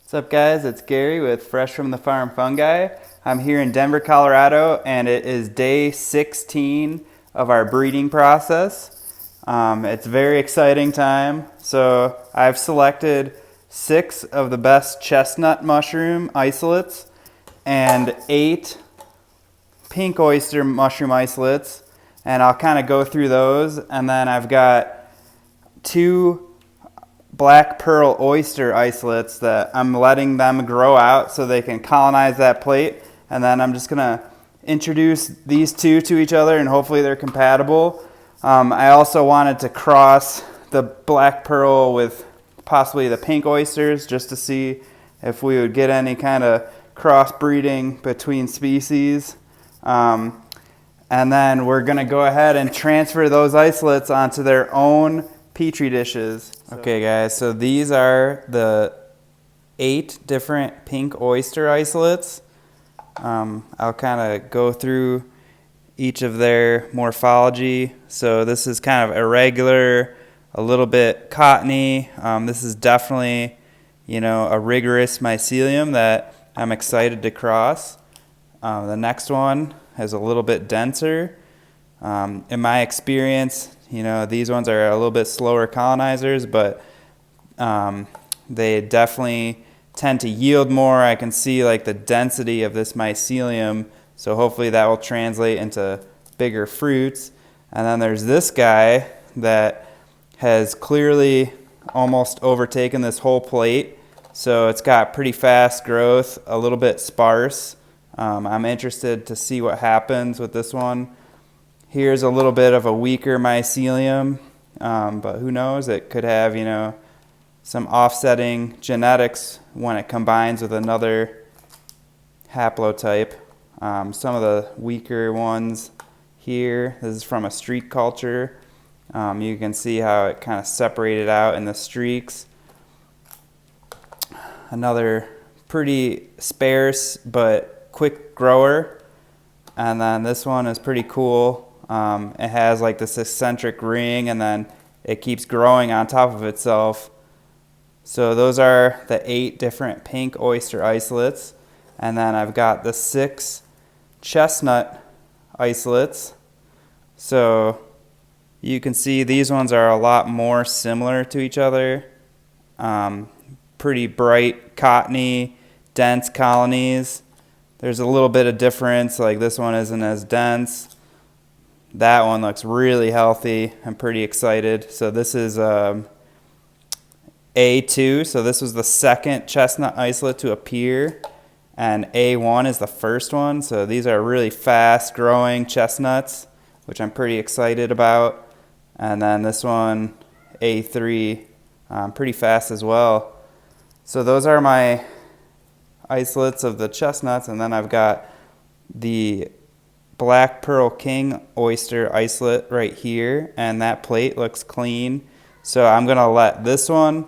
What's up, guys? It's Gary with Fresh from the Farm Fungi. I'm here in Denver, Colorado, and it is day 16 of our breeding process. It's a very exciting time. So I've selected 6 of the best chestnut mushroom isolates and 8 pink oyster mushroom isolates, and I'll kind of go through those. And then I've got 2 black pearl oyster isolates that I'm letting them grow out so they can colonize that plate. And then I'm just gonna introduce these 2 to each other, and hopefully they're compatible. I also wanted to cross the black pearl with possibly the pink oysters just to see if we would get any kind of crossbreeding between species. And then we're gonna go ahead and transfer those isolates onto their own Petri dishes. Okay, guys, so these are the 8 different pink oyster isolates. I'll kind of go through each of their morphology. So this is kind of irregular, a little bit cottony. This is definitely, a rigorous mycelium that I'm excited to cross. The next one is a little bit denser. In my experience, these ones are a little bit slower colonizers, but they definitely tend to yield more. I can see like the density of this mycelium, so hopefully that will translate into bigger fruits. And then there's this guy that has clearly almost overtaken this whole plate, so it's got pretty fast growth, a little bit sparse. I'm interested to see what happens with this one. Here's a little bit of a weaker mycelium, but who knows? It could have, some offsetting genetics when it combines with another haplotype. Some of the weaker ones here, this is from a streak culture. You can see how it kind of separated out in the streaks. Another pretty sparse but quick grower. And then this one is pretty cool. It has like this eccentric ring, and then it keeps growing on top of itself. So those are the 8 different pink oyster isolates. And then I've got the 6 chestnut isolates. So you can see these ones are a lot more similar to each other. Pretty bright, cottony, dense colonies. There's a little bit of difference, like this one isn't as dense. That one looks really healthy. I'm pretty excited. So this is A2. So this was the second chestnut isolate to appear, and A1 is the first one. So these are really fast growing chestnuts, which I'm pretty excited about. And then this one, A3, pretty fast as well. So those are my isolates of the chestnuts, and then I've got the black pearl king oyster isolate right here, and that plate looks clean. So I'm gonna let this one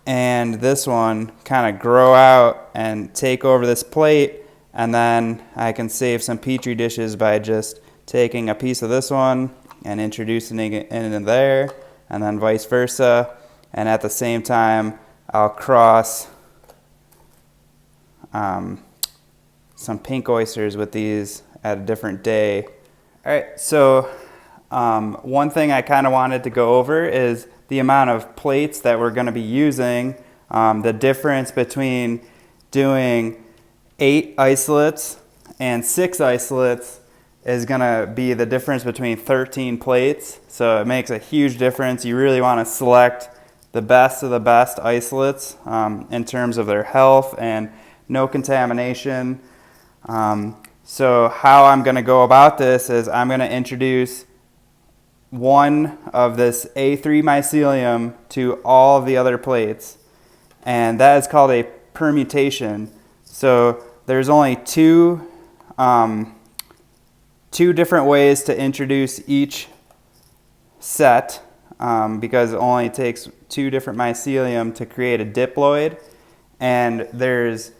and this one kind of grow out and take over this plate, and then I can save some petri dishes by just taking a piece of this one and introducing it in there, and then vice versa. And at the same time, I'll cross some pink oysters with these at a different day. All right, so one thing I kind of wanted to go over is the amount of plates that we're going to be using. The difference between doing 8 isolates and 6 isolates is going to be the difference between 13 plates. So it makes a huge difference. You really want to select the best of the best isolates in terms of their health and no contamination. So how I'm going to go about this is I'm going to introduce one of this A3 mycelium to all of the other plates, and that is called a permutation. So there's only two different ways to introduce each set, because it only takes 2 different mycelium to create a diploid, and there's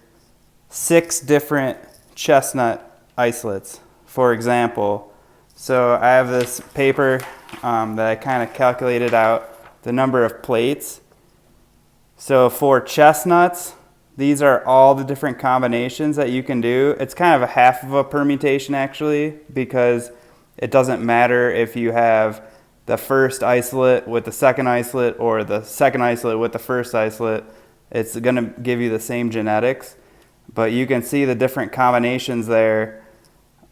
6 different chestnut isolates, for example. So I have this paper that I kind of calculated out the number of plates. So for chestnuts, These are all the different combinations that you can do. It's kind of a half of a permutation actually, because it doesn't matter if you have the first isolate with the second isolate or the second isolate with the first isolate. It's going to give you the same genetics, but you can see the different combinations there.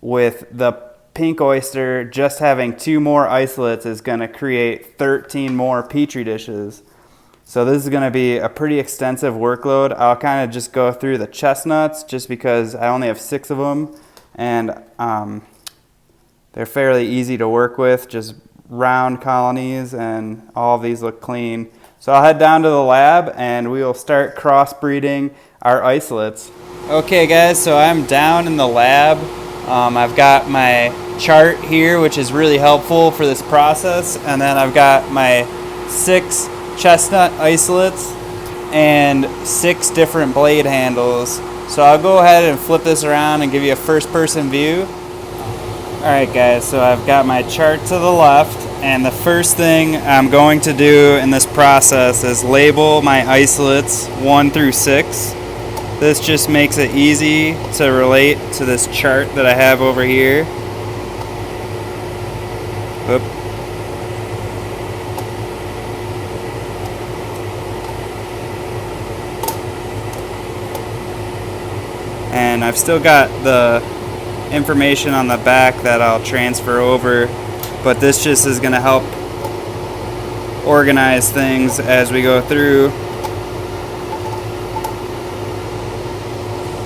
With the pink oyster, just having 2 more isolates is going to create 13 more petri dishes. So this is going to be a pretty extensive workload. I'll kind of just go through the chestnuts just because I only have 6 of them, and they're fairly easy to work with, just round colonies, and all of these look clean. So I'll head down to the lab and we will start crossbreeding our isolates. Okay guys, so I'm down in the lab. I've got my chart here, which is really helpful for this process, and then I've got my 6 chestnut isolates and 6 different blade handles. So I'll go ahead and flip this around and give you a first-person view. Alright guys, so I've got my chart to the left, and the first thing I'm going to do in this process is label my isolates 1 through 6. This just makes it easy to relate to this chart that I have over here. Oop. And I've still got the information on the back that I'll transfer over, but this just is going to help organize things as we go through.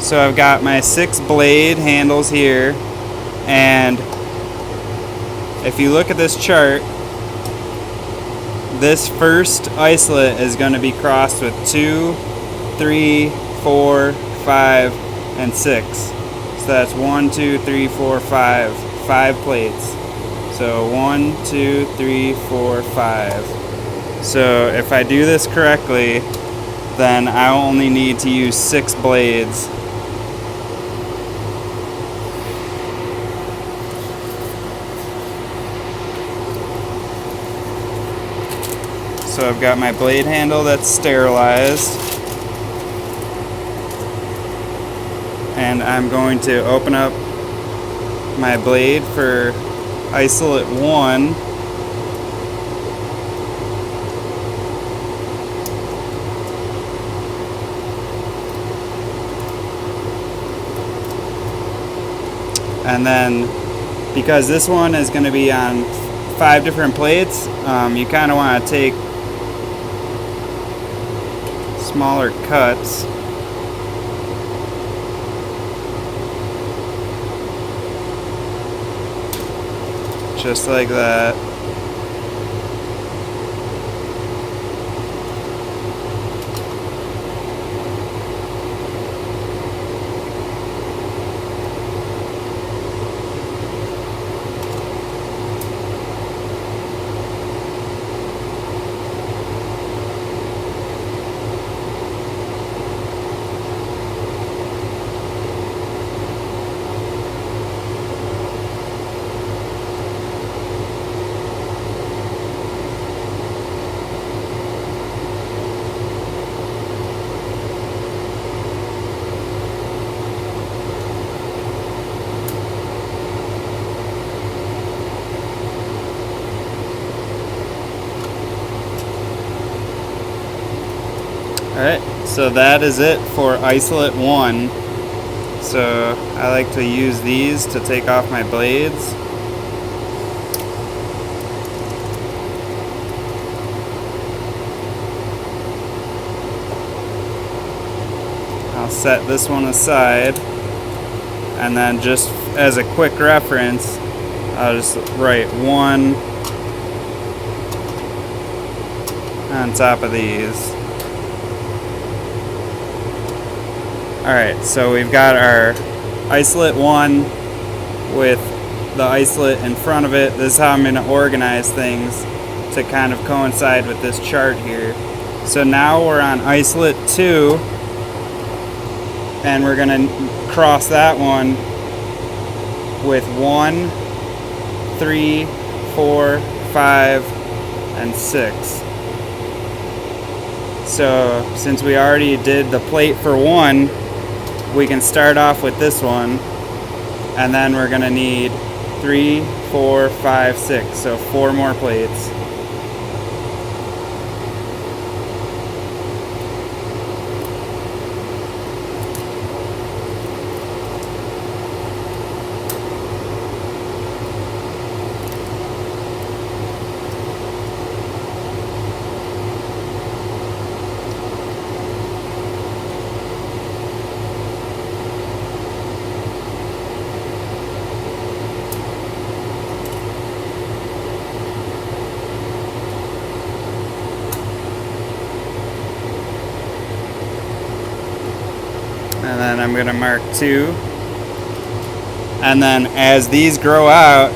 So I've got my 6 blade handles here, and if you look at this chart, this first isolate is going to be crossed with 2, 3, 4, 5, and 6. So that's 1, 2, 3, 4, 5. 5 plates. So 1, 2, 3, 4, 5. So if I do this correctly, then I only need to use 6 blades. So I've got my blade handle that's sterilized, and I'm going to open up my blade for isolate 1. And then, because this one is going to be on 5 different plates, you kind of want to take smaller cuts. Just like that. Alright, so that is it for isolate 1. So I like to use these to take off my blades. I'll set this one aside, and then just as a quick reference, I'll just write 1 on top of these. Alright, so we've got our isolate 1 with the isolate in front of it. This is how I'm going to organize things to kind of coincide with this chart here. So now we're on isolate 2, and we're going to cross that one with 1, 3, 4, 5, and 6. So since we already did the plate for one, we can start off with this one, and then we're gonna need 3, 4, 5, 6, so 4 more plates. And then I'm going to mark 2. And then as these grow out,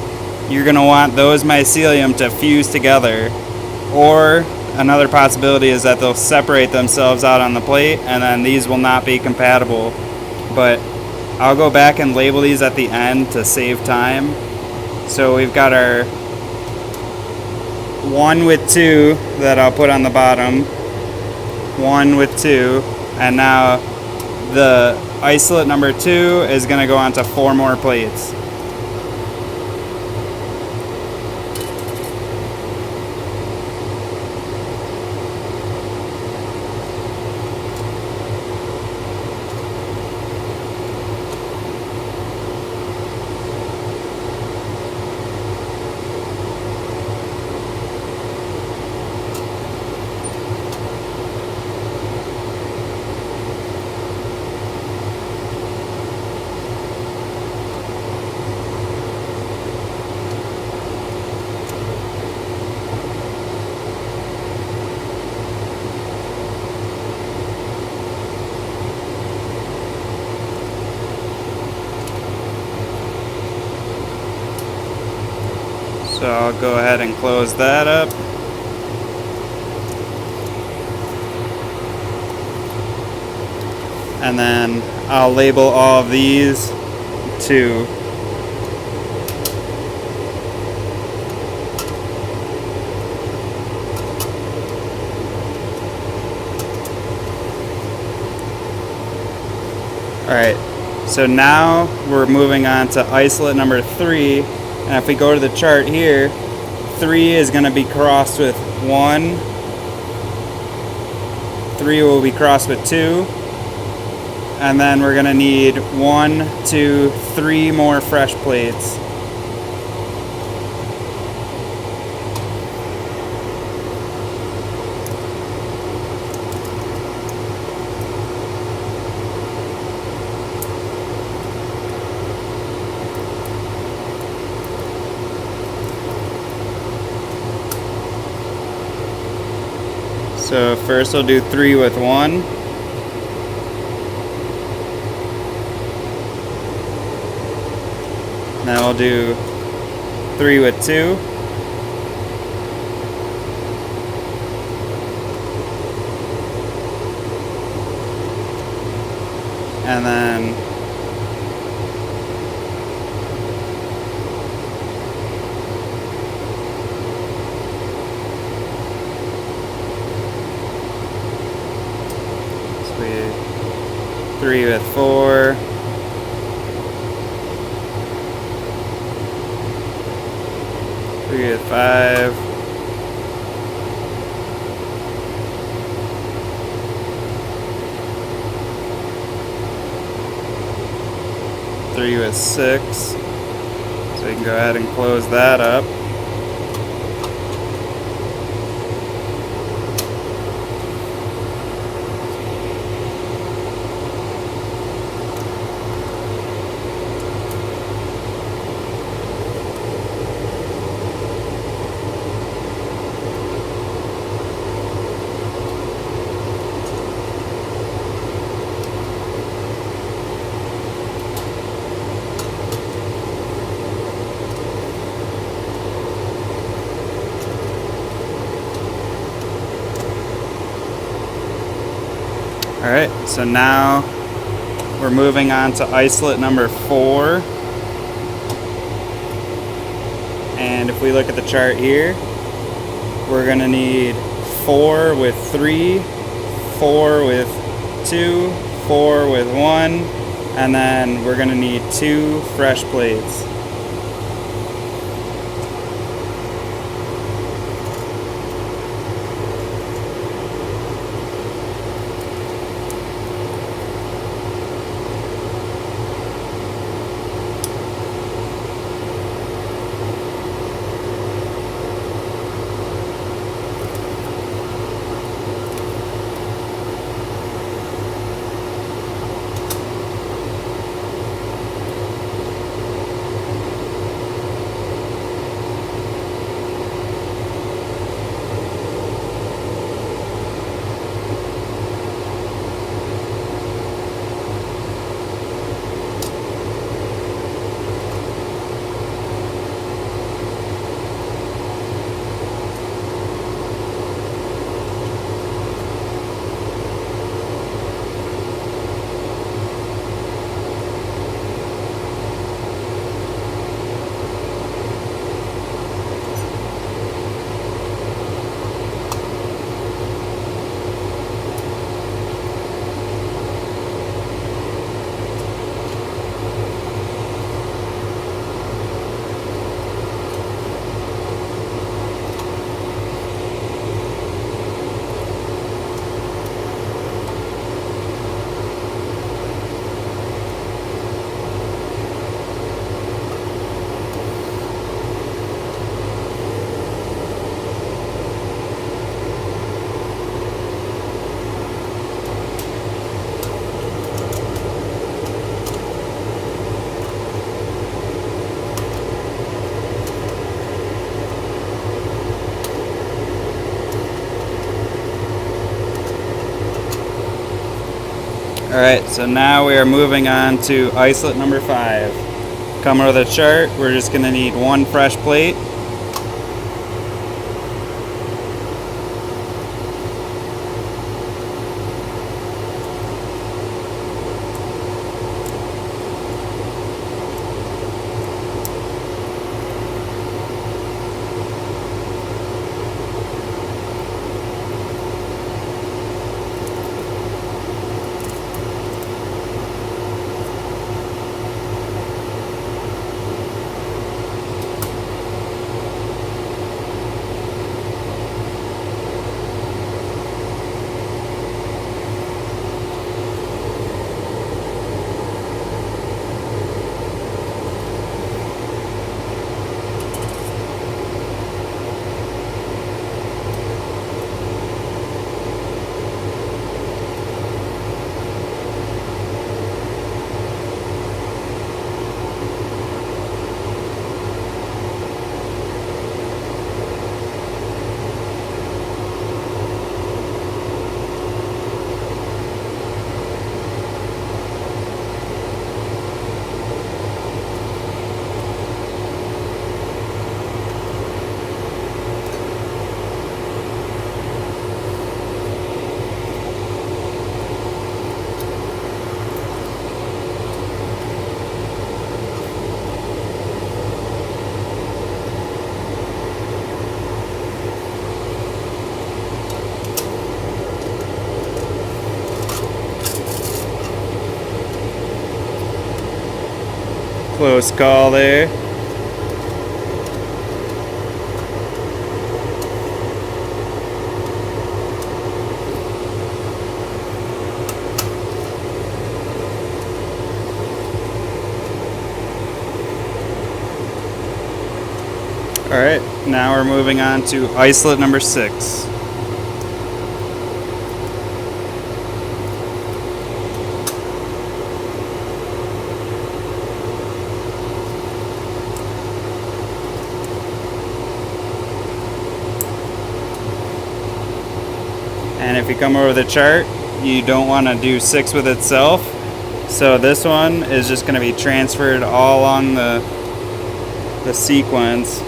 you're going to want those mycelium to fuse together. Or another possibility is that they'll separate themselves out on the plate, and then these will not be compatible. But I'll go back and label these at the end to save time. So we've got our 1 with 2 that I'll put on the bottom, 1 with 2, and now the isolate number 2 is going to go onto 4 more plates. So I'll go ahead and close that up. And then I'll label all of these 2. Alright, so now we're moving on to isolate number 3. And if we go to the chart here, 3 is going to be crossed with 1. 3 will be crossed with 2. And then we're going to need 1, 2, 3 more fresh plates. So first we'll do 3 with 1. Then we'll do 3 with 2. And then sweet. 3 with 4. 3 with 5. 3 with 6. So we can go ahead and close that up. Alright, so now we're moving on to isolate number 4. And if we look at the chart here, we're going to need 4 with 3, 4 with 2, 4 with 1, and then we're gonna need 2 fresh plates. Alright, so now we are moving on to isolate number 5. Coming with a chart, we're just going to need 1 fresh plate. Close call there. Alright, now we're moving on to isolate number 6. And if you come over the chart, you don't want to do 6 with itself. So this one is just going to be transferred all along the sequence.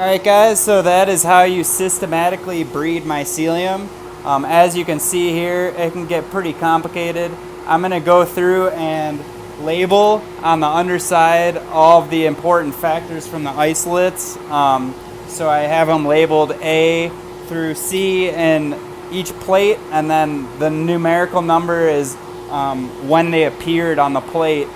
Alright guys, so that is how you systematically breed mycelium. As you can see here, it can get pretty complicated. I'm going to go through and label on the underside all of the important factors from the isolates. So I have them labeled A through C in each plate, and then the numerical number is when they appeared on the plate.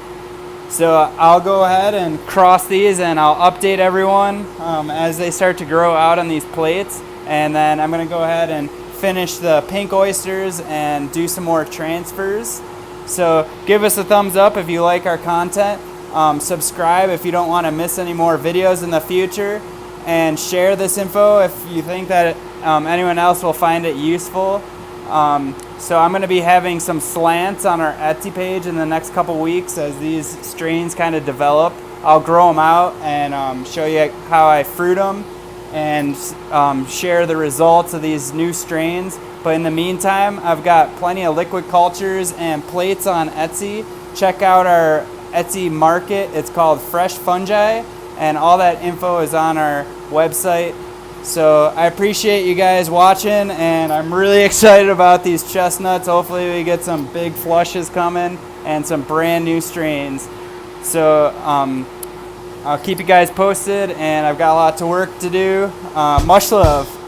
So I'll go ahead and cross these and I'll update everyone as they start to grow out on these plates. And then I'm going to go ahead and finish the pink oysters and do some more transfers. So give us a thumbs up if you like our content. Subscribe if you don't want to miss any more videos in the future. And share this info if you think that anyone else will find it useful. So I'm going to be having some slants on our Etsy page in the next couple weeks as these strains kind of develop. I'll grow them out and show you how I fruit them and share the results of these new strains. But in the meantime, I've got plenty of liquid cultures and plates on Etsy. Check out our Etsy market. It's called Fresh Fungi, and all that info is on our website. So I appreciate you guys watching, and I'm really excited about these chestnuts. Hopefully we get some big flushes coming and some brand new strains. So I'll keep you guys posted, and I've got a lot to work to do. Much love.